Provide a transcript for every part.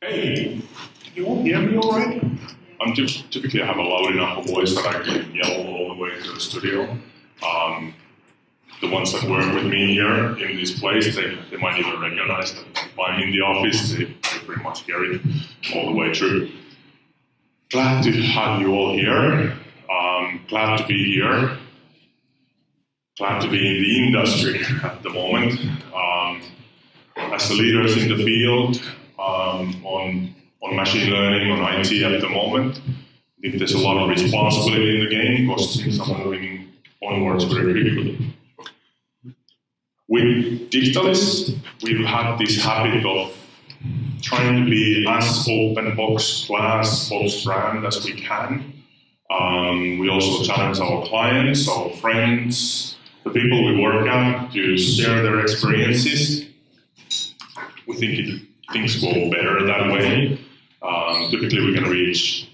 Hey, can you all hear me all right? Typically I have a loud enough voice that I can yell all the way to the studio. The ones that work with me here in this place, they might even recognize that if I'm in the office, they pretty much hear it all the way through. Glad to have you all here. Glad to be here. Glad to be in the industry at the moment. As the leaders in the field on machine learning, on IT at the moment, I think there's a lot of responsibility in the game because things are moving onwards very quickly. With Digitalist, we've had this habit of trying to be as open box class, box brand as we can. We also challenge our clients, our friends, the people we work at to share their experiences. We think things go better that way. Typically we can reach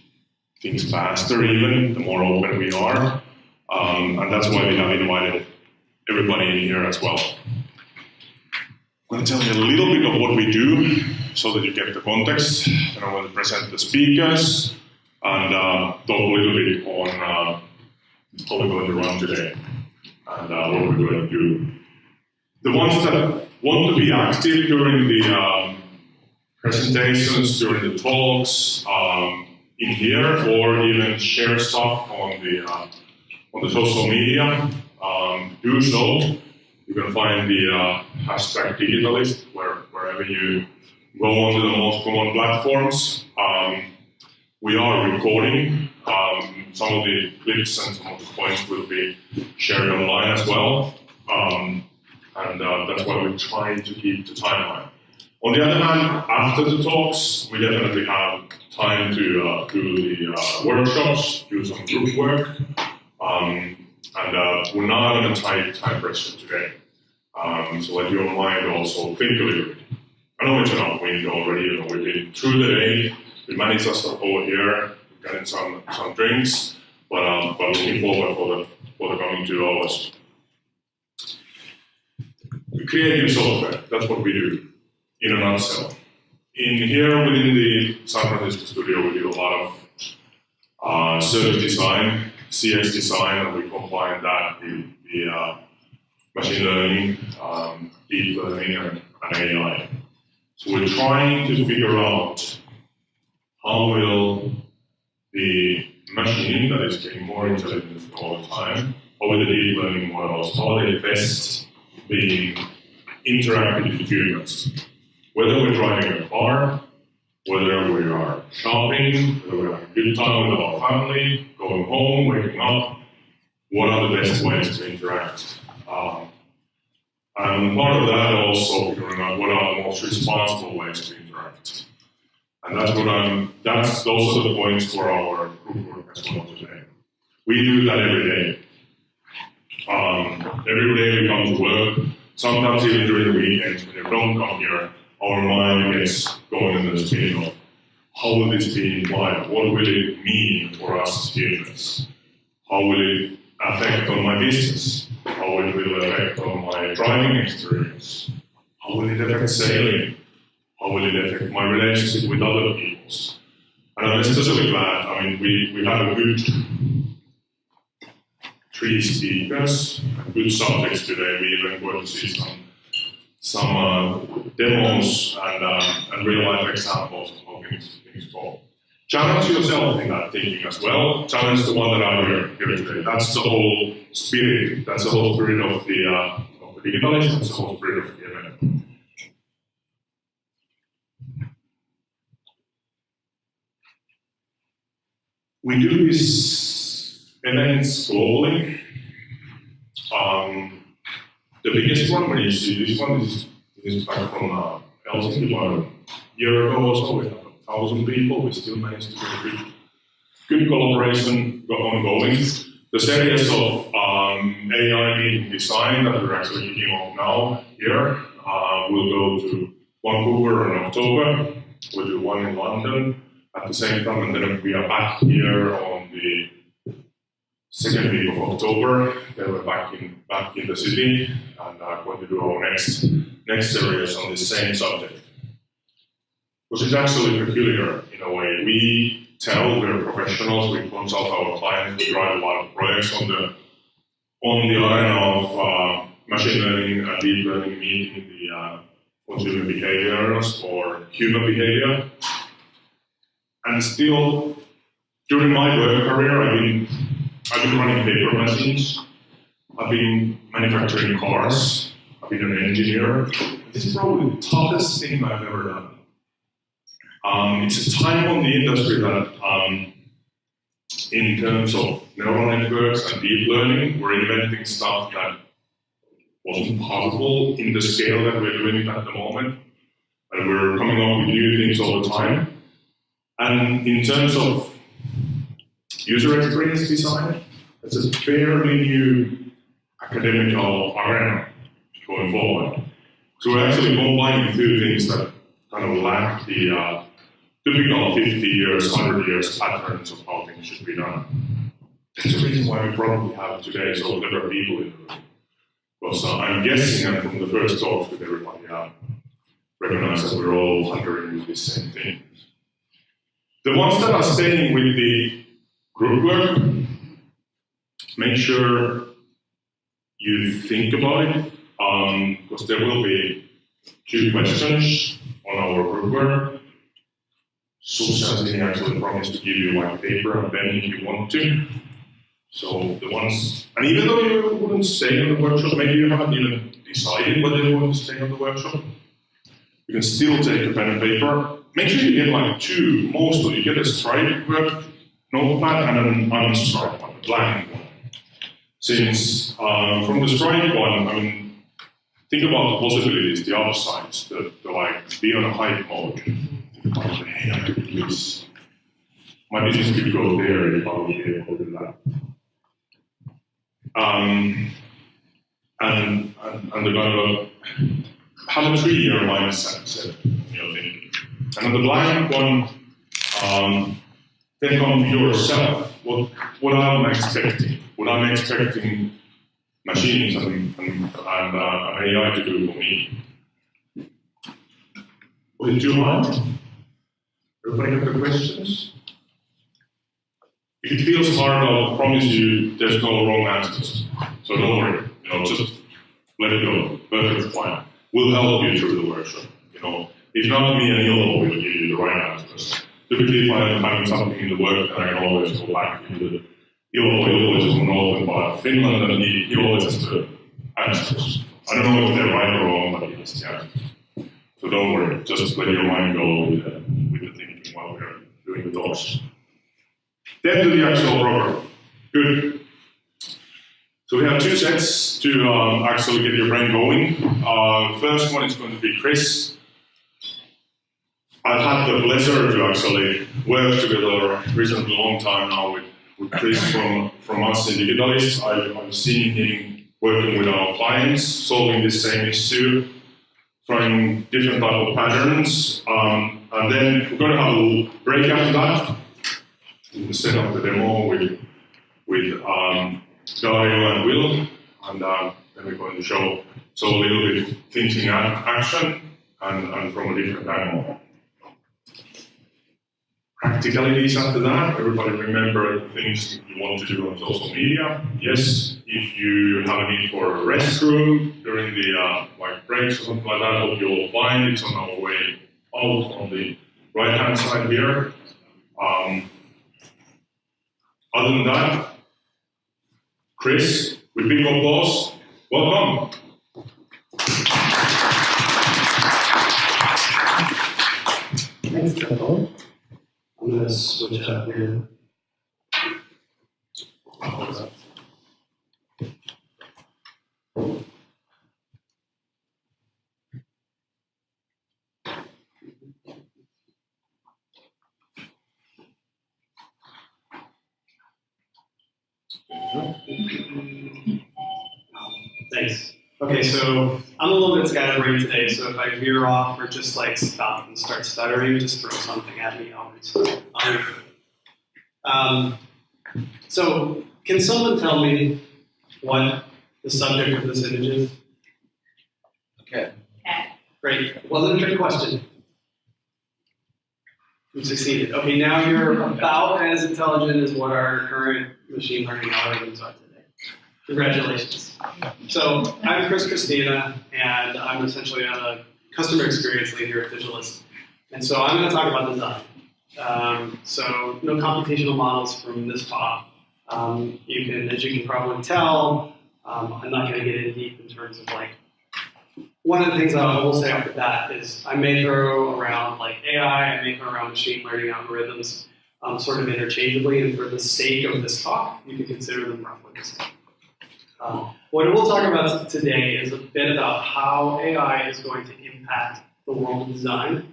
things faster even, the more open we are. And that's why we have invited everybody in here as well. I'm going to tell you a little bit of what we do so that you get the context. And I'm going to present the speakers and talk a little bit on how we're going to run today and what we're going to do. The ones that want to be active during the presentations, during the talks in here, or even share stuff on the social media, do so. You can find the hashtag Digitalist wherever you go onto the most common platforms. We are recording. Some of the clips and some of the points will be shared online as well. And that's why we're trying to keep the timeline. On the other hand, after the talks, we definitely have time to do the workshops, do some group work. And we're not on a tight time pressure today. So let your mind also think a little bit. I know it's enough wind already, we've been through the day, we managed us all here, we're getting some drinks, but looking forward for the coming 2 hours. We create new software, that's what we do, in a nutshell. In here within the San Francisco studio, we do a lot of service design, CS design, and we combine that with the machine learning, deep learning, and AI. So we're trying to figure out how will the machine that is getting more intelligent all the time, how will the deep learning models, how are they best being interacted with humans? Whether we're driving a car, whether we are shopping, whether we're having a good time with our family, going home, waking up, what are the best ways to interact? And part of that also figuring out what are the most responsible ways to interact. And those are the points for our group work as well today. We do that every day. Every day we come to work, sometimes even during the weekends when you don't come here, our mind gets going in the spin of how will this be implied? What will it mean for us as humans? How will it affect on my business? How will it affect on my driving experience? How will it affect sailing? How will it affect my relationship with other people? And I'm especially glad, we have a good 3 speakers, good subjects today. We even going to see some demos and real-life examples of how things go. Challenge yourself in that thinking as well. Challenge the one that I'm here today. That's the whole spirit. That's the whole spirit of the Digitalist. That's the whole spirit of the event. We do these events globally. The biggest one, when you see this one, is back from Helsinki about a year ago or so. We have 1,000 people. We still managed to get good collaboration ongoing. The series of AI meeting design that we're actually kicking off now here will go to Vancouver in October. We'll do one in London at the same time, and then we are back here on the second week of October. Then we're back in the city and going to do our next series on the same subject. Because it's actually peculiar in a way. We tell we're professionals, we consult our clients, we drive a lot of projects on the line of machine learning and deep learning meeting the consumer behaviors or human behavior. And still, during my work career, I've been running paper machines, I've been manufacturing cars, I've been an engineer. This is probably the toughest thing I've ever done. It's a time on the industry that, in terms of neural networks and deep learning, we're inventing stuff that wasn't possible in the scale that we're doing it at the moment. And we're coming up with new things all the time. And in terms of user experience design, it's a fairly new academical arena going forward. So we're actually combining two things that kind of lack the typical 50 years, 100 years patterns of how things should be done. That's the reason why we probably have today so clever people in the room. Because I'm guessing, and from the first talks with everybody, recognize that we're all hungering with the same thing. The ones that are staying with the group work, make sure you think about it, because there will be 2 questions on our group work. Susan actually promised to give you like paper and pen if you want to. So the ones, and even though you wouldn't stay on the workshop, maybe you haven't even decided whether you want to stay on the workshop, you can still take a pen and paper. Make sure you get like 2, mostly. You get a striped work notepad and an unstriped one, a blank one. Since from the striped one, I mean, think about the possibilities, the upsides, the like be on a hype mode. Hey, I could use my business could go there if I would be able to do that. And the kind of have a 3-year mindset, thinking. And on the blank one, think on yourself. What I'm expecting? What I'm expecting machines and AI to do for me. Was it too hard? Everybody have the questions? If it feels hard, I'll promise you there's no wrong answers. So don't worry. Just let it go. Perfect fine. We'll help you through the workshop. If not me and Ilo will give you the right answers. Typically, if I'm having something in the work, then I can always go back to the Ilo is from northern part of Finland, and he always has the answers. I don't know if they're right or wrong, but he has the answers. So don't worry. Just let your mind go with the thinking while we're doing the talks. Then to the actual program. Good. So we have 2 sets to actually get your brain going. First one is going to be Cris. I've had the pleasure to actually work together a reasonably long time now with Cris from us in Digitalist. I've seen him working with our clients, solving the same issue, trying different type of patterns. And then we're going to have a little break after that. We'll set up the demo with Dario and Will, and then we're going to show a little bit thinking action and from a different angle. Practicalities after that. Everybody remember the things you want to do on social media. Yes, if you have a need for a restroom during the breaks or something like that, I hope you'll all find it's on our way out on the right-hand side here. Other than that, Cris, with big applause, welcome. Thanks, Trevor. I'm going to switch up here. Thanks. Okay, so I'm a little bit scatterbrained today, so if I veer off or just stop and start stuttering, just throw something at me. I'll restart. So can someone tell me what the subject of this image is? Okay. Great. Wasn't a trick question. You succeeded. Okay, now you're about as intelligent as what our current machine learning algorithms are today. Congratulations. So I'm Cris Cristina, and I'm essentially a customer experience lead here at Digitalist. And so I'm going to talk about design. So no computational models from this talk. As you can probably tell, I'm not going to get in deep in terms of like, one of the things I will say off the bat is I may throw around like AI, I may throw around machine learning algorithms sort of interchangeably, and for the sake of this talk, you can consider them roughly the same. What we'll talk about today is a bit about how AI is going to impact the world of design,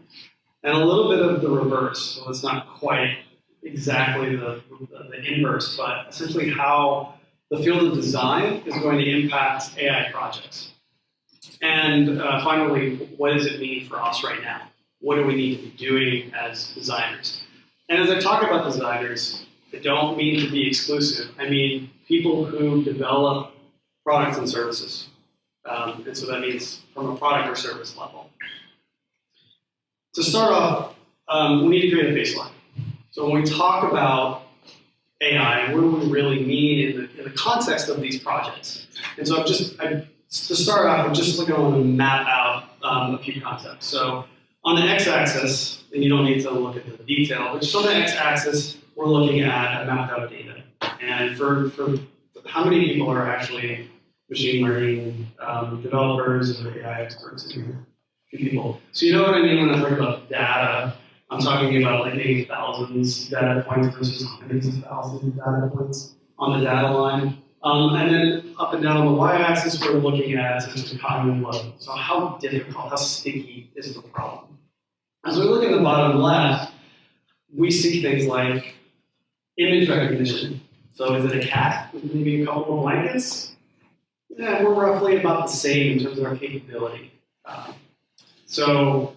and a little bit of the reverse. So it's not quite exactly the inverse, but essentially how the field of design is going to impact AI projects. And finally, what does it mean for us right now? What do we need to be doing as designers? And as I talk about designers, I don't mean to be exclusive. I mean people who develop products and services. And so that means from a product or service level. To start off, we need to create a baseline. So when we talk about AI, what do we really mean in the context of these projects? And so to start off, I'm just going to map out a few concepts. So on the x-axis, and you don't need to look at the detail, but just on the x-axis, we're looking at a mapped out data. And for how many people are actually machine learning developers or AI experts in here? A few people. So you know what I mean when I talk about data. I'm talking about like maybe thousands data points versus hundreds of thousands of data points on the data line. And then up and down on the y-axis, we're looking at essentially cognitive load. So how difficult, how sticky is the problem? As we look at the bottom left, we see things like image recognition. So is it a cat with maybe a couple of blankets? Yeah, we're roughly about the same in terms of our capability. So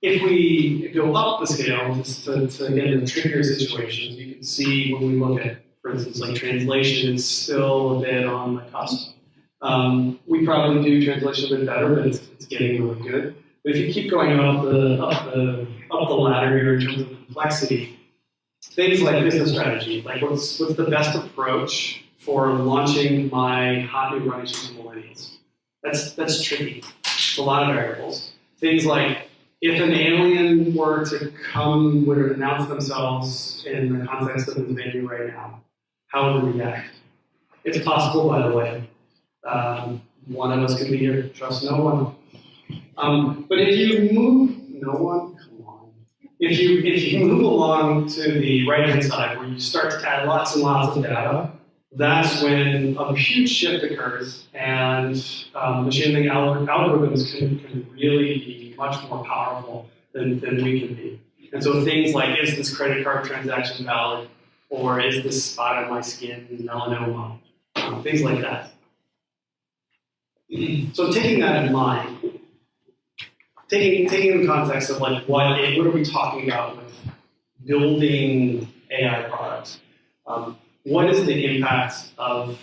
if we go up the scale just to get into trickier situations, you can see when we look at, for instance, like translation, it's still a bit on the cusp. We probably do translation a bit better, but it's getting really good. But if you keep going up the ladder here in terms of complexity, things like business strategy, like what's the best approach for launching my hot new running shoes to millennials? That's tricky. It's a lot of variables. Things like if an alien were to come, would announce themselves in the context of this venue right now, how would we react? It's possible, by the way. One of us could be here. Trust no one. But if you move, no one? Come on. If you move along to the right-hand side, where you start to add lots and lots of data, that's when a huge shift occurs, and machine learning algorithms can really be much more powerful than we can be. And so things like, is this credit card transaction valid? Or is this spot on my skin melanoma? Things like that. So taking that in mind, taking the context of like what are we talking about with building AI products? What is the impact of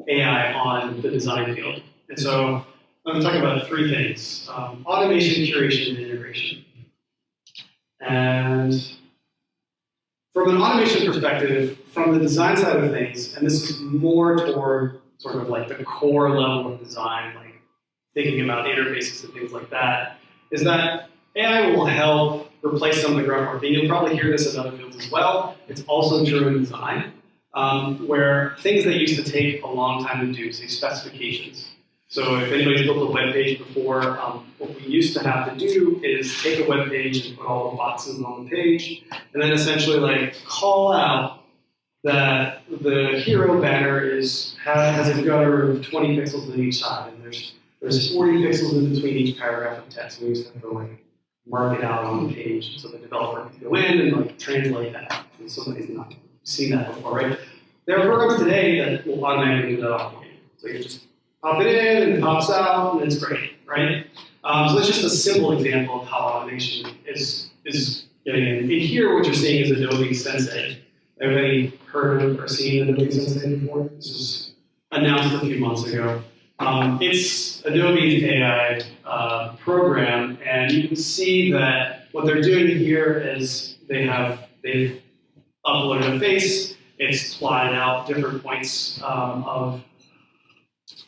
AI on the design field? And so I'm going to talk about three things: automation, curation, and integration. And from an automation perspective, from the design side of things, and this is more toward sort of like the core level of design, like thinking about interfaces and things like that, is that AI will help replace some of the groundwork. And you'll probably hear this in other fields as well. It's also true in design, where things that used to take a long time to do, say specifications. So if anybody's built a web page before, what we used to have to do is take a web page and put all the boxes on the page, and then essentially like call out that the hero banner has a gutter of 20 pixels on each side, and there's 40 pixels in between each paragraph of text. We used to have to like mark it out on the page so the developer can go in and like translate that. And somebody's not seen that before, right? There are programs today that will automatically do that off of you. So you just pop it in and it pops out, and it's great, right? So that's just a simple example of how automation is getting in. And here, what you're seeing is Adobe Sensei. Everybody heard of or seen Adobe Sensei before? This was announced a few months ago. It's Adobe's AI program, and you can see that what they're doing here is they've uploaded a face. It's plotted out different points of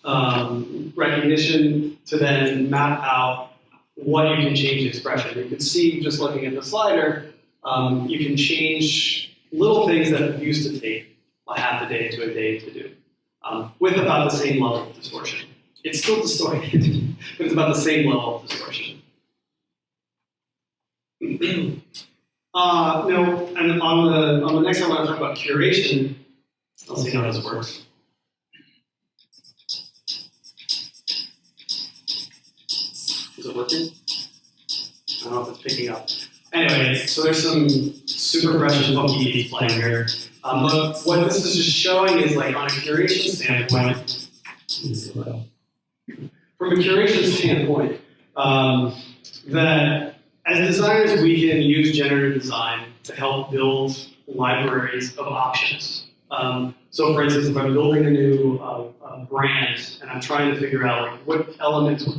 recognition to then map out what you can change expression. You can see, just looking at the slider, you can change little things that used to take a half a day to a day to do, with about the same level of distortion. It's still distorted, but it's about the same level of distortion. Now, and on the next, I want to talk about curation. I'll see how this works. Is it working? I don't know if it's picking up. Anyway, so there's some super fresh and funky beats playing here. But what this is just showing is, like, on a curation standpoint, from a curation standpoint, that as designers, we can use generative design to help build libraries of options. So, for instance, if I'm building a new brand and I'm trying to figure out, like, what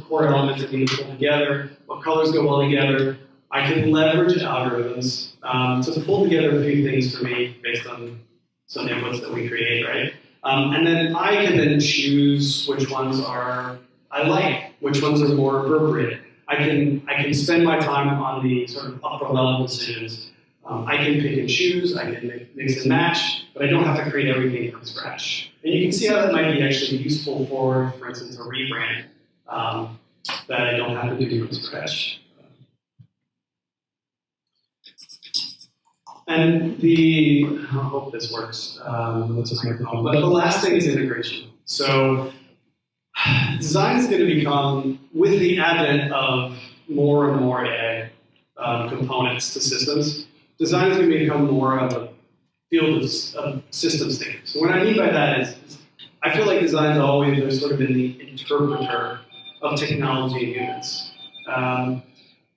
core elements I need to pull together, what colors go well together, I can leverage algorithms to pull together a few things for me based on some inputs that we create, right? And then I can then choose which ones I like, which ones are more appropriate. I can spend my time on the sort of upper level decisions. I can pick and choose, I can mix and match, but I don't have to create everything from scratch. And you can see how that might be actually useful for instance, a rebrand that I don't have to do from scratch. And I hope this works. But the last thing is integration. So design is going to become, with the advent of more and more AI components to systems, design is going to become more of a field of systems thinking. So what I mean by that is, I feel like design has always sort of been the interpreter of technology and humans.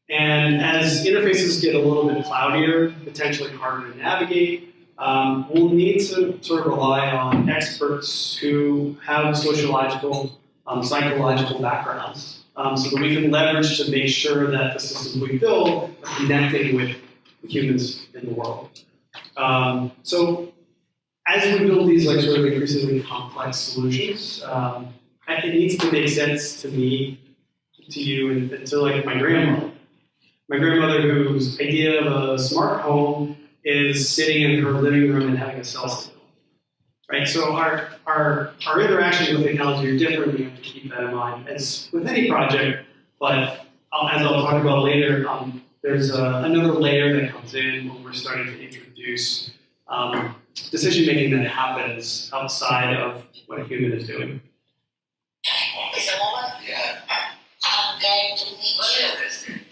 And as interfaces get a little bit cloudier, potentially harder to navigate, we'll need to sort of rely on experts who have sociological, psychological backgrounds, so that we can leverage to make sure that the systems we build are connecting with the humans in the world. So as we build these, like, sort of increasingly complex solutions, it needs to make sense to me, to you, and to, like, my grandmother. My grandmother, whose idea of a smart home is sitting in her living room and having a cell signal, right? So our interaction with technology are different. We have to keep that in mind, as with any project. But as I'll talk about later, there's another layer that comes in when we're starting to introduce decision making that happens outside of what a human is doing. Is a woman? Yeah. I'm going to meet you.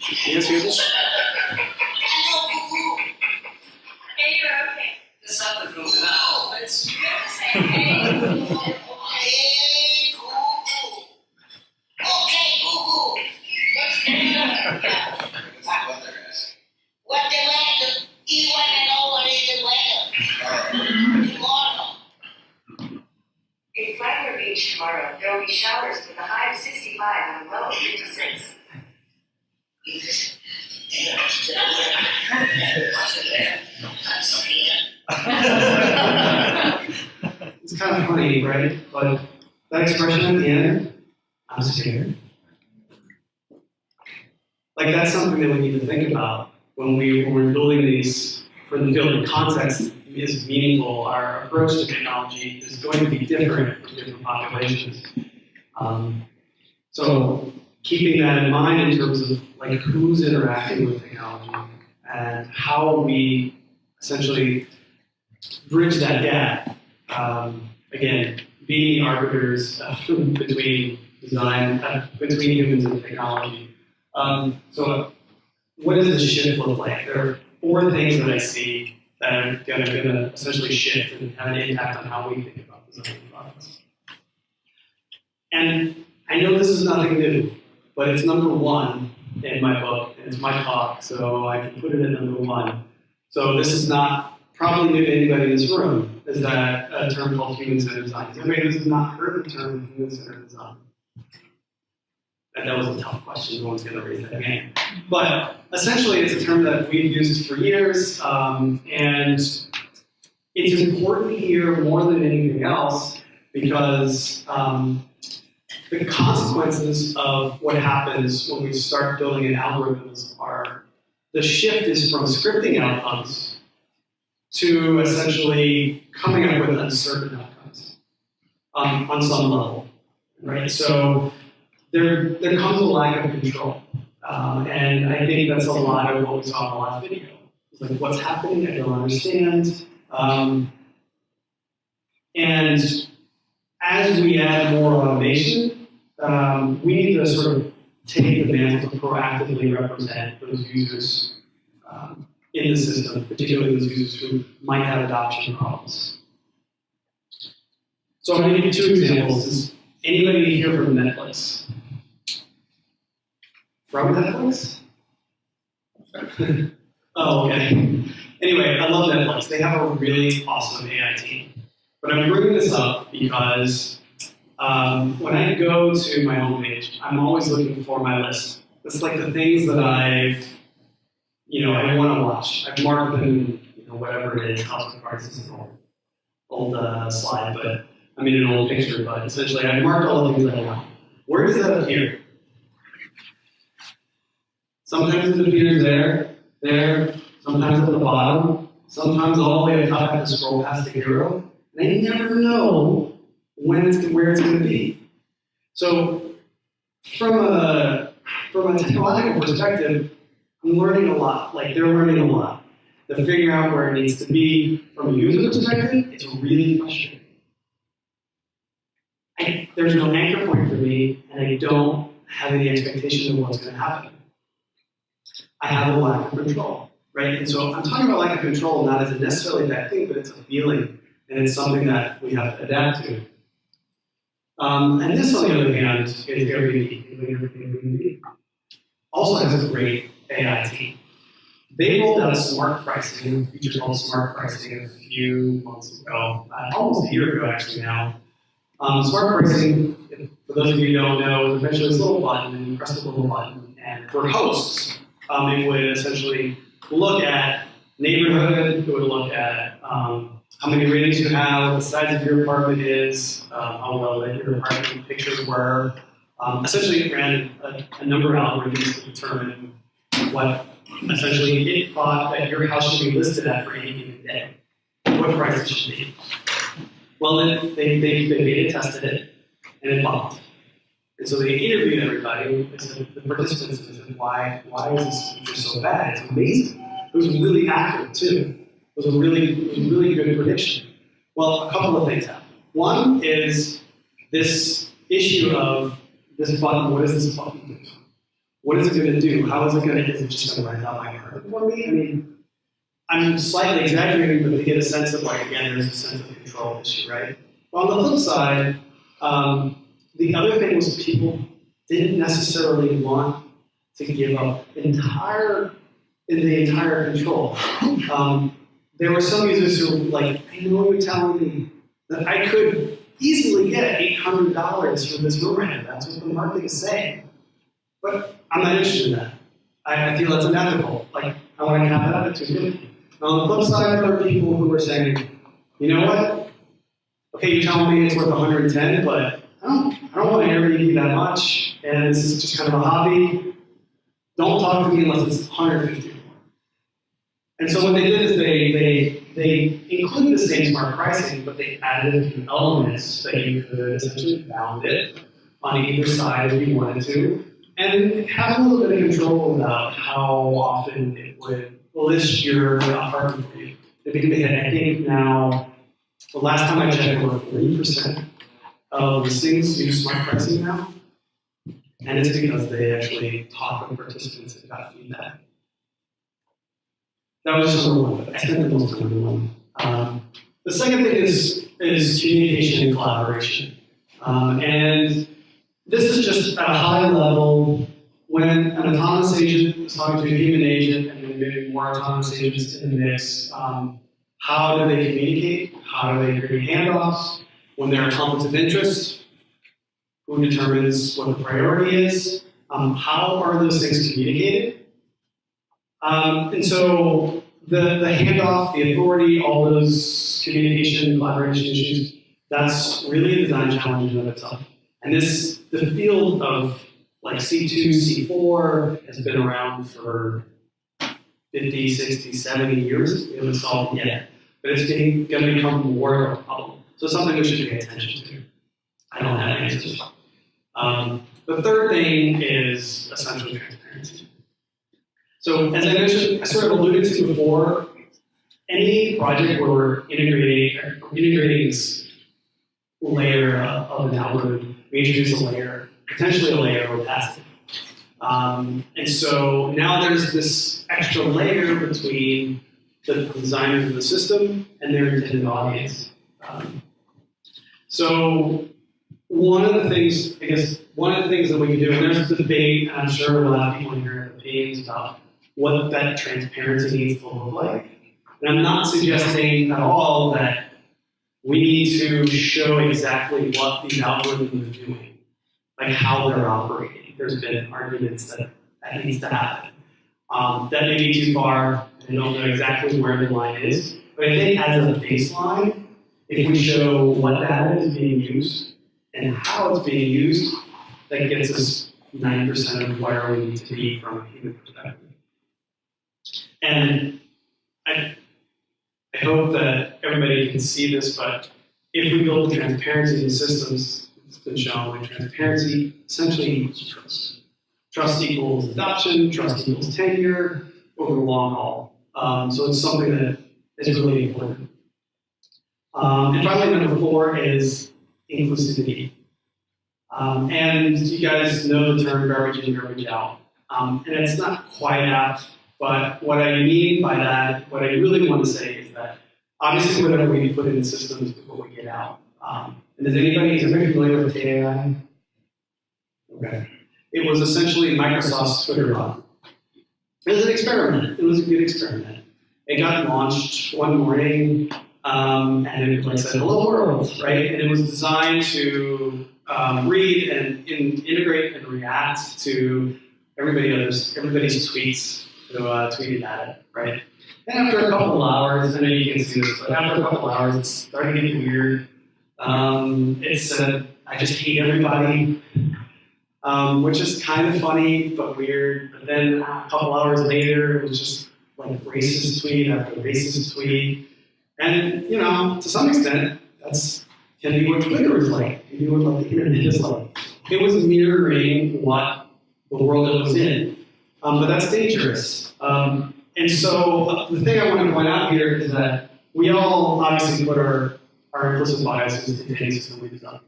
Can you guys hear this? Hello, Cuckoo. Hey, you're okay. There's something from the now. It's You have to say hey. Hey, Cuckoo. Okay, Cuckoo. What's the weather? What the weather? You want to know what is the weather? Tomorrow. In Flagler Beach tomorrow, there will be showers with a high of 65 and a low of 56. It's kind of funny, right? But that expression at the end, I'm scared. Like, that's something that we need to think about when we're building these for the field. The context is meaningful. Our approach to technology is going to be different for different populations. So keeping that in mind in terms of, like, who's interacting with technology and how we essentially bridge that gap. Again, being the arbiters between design, between humans and technology. So what does this shift look like? There are 4 things that I see that are going to essentially shift and have an impact on how we think about designing products. And I know this is nothing new, but it's number 1 in my book, and it's my talk, so I can put it at number 1. So this is not probably new to anybody in this room, is that a term called human-centered design. Has anybody who's not heard the term human-centered design? And that was a tough question. No one's going to raise that hand. But essentially, it's a term that we've used for years, and it's important here more than anything else because the consequences of what happens when we start building in algorithms are the shift is from scripting outcomes to essentially coming up with uncertain outcomes on some level, right? So there comes a lack of control. And I think that's a lot of what we saw in the last video. It's like, what's happening? I don't understand. And as we add more automation, we need to sort of take the mantle to proactively represent those users in the system, particularly those users who might have adoption problems. So I'm going to give you two examples. Is anybody here from Netflix? From Netflix? Oh, okay. Anyway, I love Netflix. They have a really awesome AI team. But I'm bringing this up because when I go to my homepage, I'm always looking for my list. It's like the things that I want to watch. I've marked them, whatever it is. House of Cards is an old slide, but I mean an old picture. But essentially, I've marked all the things that I want. Where does that appear? Sometimes it appears there, sometimes at the bottom, sometimes all the way up top. I have to scroll past the arrow. And I never know where it's going to be. So from a technological perspective, I'm learning a lot. Like they're learning a lot. They're figuring out where it needs to be. From a user perspective, it's really frustrating. There's no anchor point for me, and I don't have any expectation of what's going to happen. I have a lack of control, right? And so I'm talking about lack of control not as a necessarily bad thing, but it's a feeling, and it's something that we have to adapt to. And this, on the other hand, is Airbnb. Also has a great AI team. They rolled out smart pricing, a feature called smart pricing, a few months ago, almost a year ago actually now. Smart pricing, for those of you who don't know, is essentially this little button, and you press the little button, and for hosts, it would essentially look at neighborhood, it would look at how many ratings you have, what the size of your apartment is, how well lit your apartment pictures were. Essentially, it ran a number of algorithms to determine what essentially it thought that your house should be listed at for any given day, what price it should be. Well, then they beta tested it, and it bombed. And so they interviewed everybody, the participants, and said, why is this feature so bad? It's amazing. It was really accurate, too. It was a really good prediction. Well, a couple of things happened. One is this issue of this button. What does this button do? What is it going to do? How is it going to? Is it just going to write down my card for me? I mean, I'm slightly exaggerating, but to get a sense of again, there's a sense of control issue, right? But on the flip side, the other thing was people didn't necessarily want to give up the entire control. There were some users who were like, I know you're telling me that I could easily get $800 for this room right now. That's what the market is saying. But I'm not interested in that. I feel that's unethical. I want to cap it out at $250. Now, on the flip side, there are people who are saying, you know what? Okay, you're telling me it's worth $110, but I don't want to Airbnb that much, and this is just kind of a hobby. Don't talk to me unless it's $150. And so what they did is they included the same smart pricing, but they added a few elements that you could essentially bound it on either side if you wanted to, and have a little bit of control about how often it would list your apartment for you. I think now, the last time I checked, over 40% of listings use smart pricing now, and it's because they actually talk with participants and got feedback. That was just number one, but I spent the most time on one. The second thing is communication and collaboration. And this is just at a high level, when an autonomous agent is talking to a human agent, and then maybe more autonomous agents in the mix, how do they communicate? How do they create handoffs? When there are conflicts of interest, Who determines what the priority is? How are those things communicated? And so the handoff, the authority, all those communication, collaboration issues, that's really a design challenge in and of itself. And the field of like C2, C4 has been around for 50, 60, 70 years. We haven't solved it yet. But it's going to become more of a problem. So it's something we should pay attention to. I don't have answers. The third thing is essential transparency. So as I mentioned, I sort of alluded to before, any project where we're integrating this layer of an algorithm, we introduce a layer, potentially a layer of opacity. And so now there's this extra layer between the designers of the system and their intended audience. So one of the things that we can do, and there's a debate, and I'm sure a lot of people here have opinions about what that transparency needs to look like. And I'm not suggesting at all that we need to show exactly what these algorithms are doing, like how they're operating. There's been arguments that needs to happen. That may be too far. I don't know exactly where the line is. But I think as a baseline, if we show what data is being used and how it's being used, that gets us 90% of where we need to be from a human perspective. And I hope that everybody can see this, but if we build transparency in the systems, it's been shown that transparency essentially equals trust. Trust equals adoption, trust equals tenure over the long haul. So it's something that is really important. And finally, number 4 is inclusivity. And you guys know the term garbage in, garbage out. And it's not quite apt, but what I mean by that, what I really want to say is that obviously whatever we put in the systems is what we get out. And is everybody familiar with AI? Okay. It was essentially Microsoft's Twitter bot. It was an experiment. It was a good experiment. It got launched one morning, and it said, "Hello world," right? And it was designed to read and integrate and react to everybody's tweets who tweeted at it, right? And after a couple of hours, I know you can see this, but after a couple of hours, it started getting weird. It said, "I just hate everybody." Which is kind of funny, but weird. But then a couple hours later, it was just like racist tweet after racist tweet. And, to some extent, that's can be what Twitter is like. Can be what the internet is like. It was mirroring what the world it was in. But that's dangerous. And so the thing I want to point out here is that we all obviously put our implicit biases into any system we design.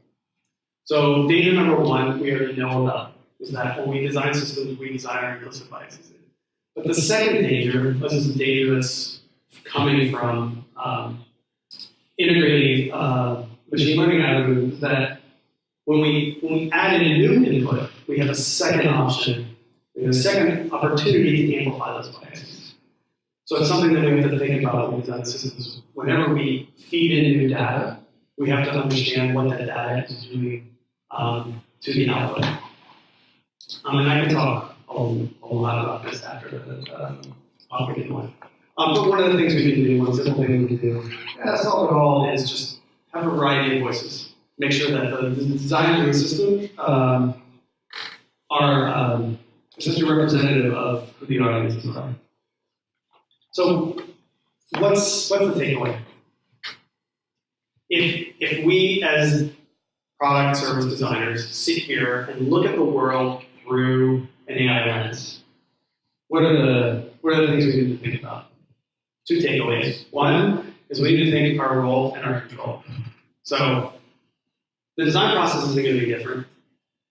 So danger number 1, we already know about, is that when we design systems, we design our implicit biases in. But the second danger, this is the danger that's coming from integrating machine learning algorithms, that when we add in a new input, we have a second option, we have a second opportunity to amplify those biases. So it's something that we have to think about when we design systems. Whenever we feed in new data, we have to understand what that data is doing to the output. And I can talk a lot about this after the talk we did one. But one of the things we can do, one simple thing we can do, solve it all, is just have a variety of voices. Make sure that the designers of the system are essentially representative of who the audiences are. So what's the takeaway? If we as product service designers sit here and look at the world through an AI lens, what are the things we need to think about? 2 takeaways. One is we need to think our role and our control. So the design process is going to be different,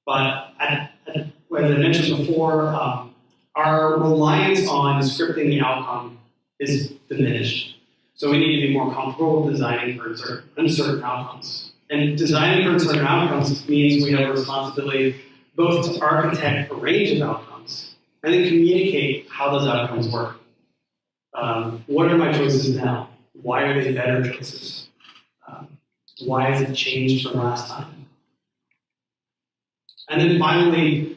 but as I mentioned before, our reliance on scripting the outcome is diminished. So we need to be more comfortable with designing for uncertain outcomes. And designing for uncertain outcomes means we have a responsibility both to architect a range of outcomes and then communicate how those outcomes work. What are my choices now? Why are they better choices? Why has it changed from last time? And then finally,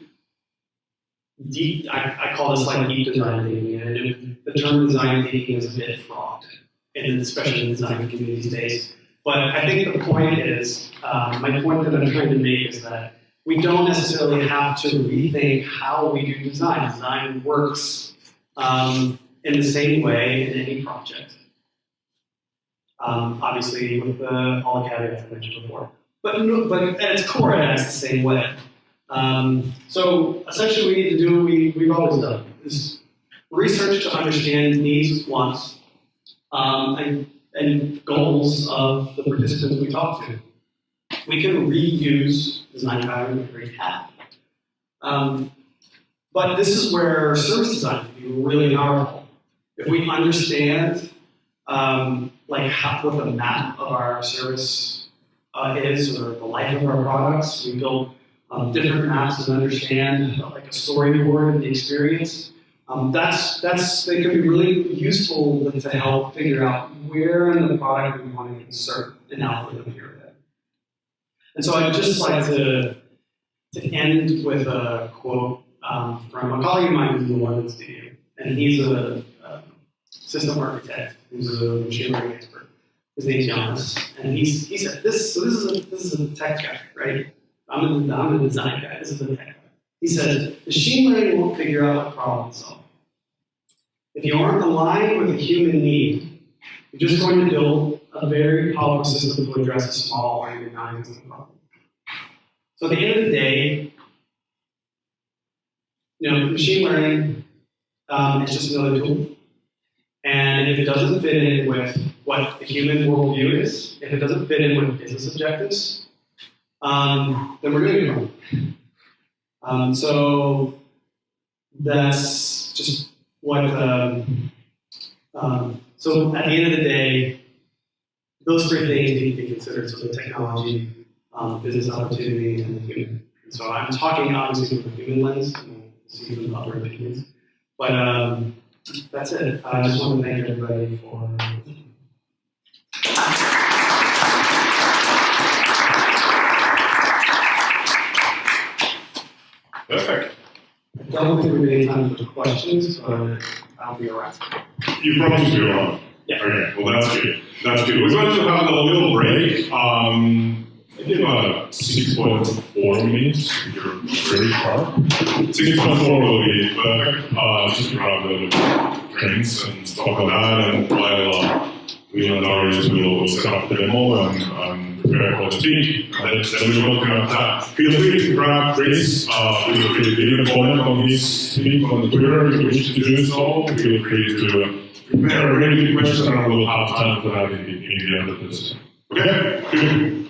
I call this like deep design thinking. And the term design thinking is a bit fraught, and especially in the design community these days. But I think the point is, my point that I'm trying to make is that we don't necessarily have to rethink how we do design. Design works in the same way in any project. Obviously, with all the caveats I mentioned before. But at its core, it acts the same way. So essentially, what we need to do, we've always done, is research to understand needs, wants, and goals of the participants we talk to. We can reuse design patterns we already have. But this is where service design can be really powerful. If we understand what the map of our service is, or the life of our products, we build different maps and understand like a storyboard of the experience. They can be really useful to help figure out where in the product we want to insert an algorithm here. And so I'd just like to end with a quote from a colleague of mine who's in the London studio, and he's a system architect who's a machine learning expert. His name's Giannis, and he said this. So this is a tech guy, right? I'm a design guy. This is a tech guy. He says machine learning won't figure out what problem to solve. If you aren't aligned with a human need, you're just going to build a very powerful system to address a small or even non-existent problem. So at the end of the day, machine learning is just another tool. And if it doesn't fit in with what the human worldview is, if it doesn't fit in with business objectives, then we're doing it wrong. So that's just what. So at the end of the day, those three things need to be considered. So the technology, business opportunity, and the human. And so I'm talking obviously from a human lens, and we'll see some other opinions. But that's it. I just want to thank everybody for. Perfect. I don't think we're going to have time for questions, but I'll be around. You promised to be around. Yeah. Okay, well that's good. That's good. We're going to have a little break. Maybe about 6.4 minutes, if you're pretty sharp. 6.4 will be perfect. Just grab a little drinks and stuff like that, and while we and Darius will set up the demo and prepare for the speech, then we'll welcome up that. Feel free to grab Cris. Feel free to leave a comment on his speech on Twitter if you wish to do so. Feel free to prepare a really good question, and we'll have time for that in the end of this. Okay? Good.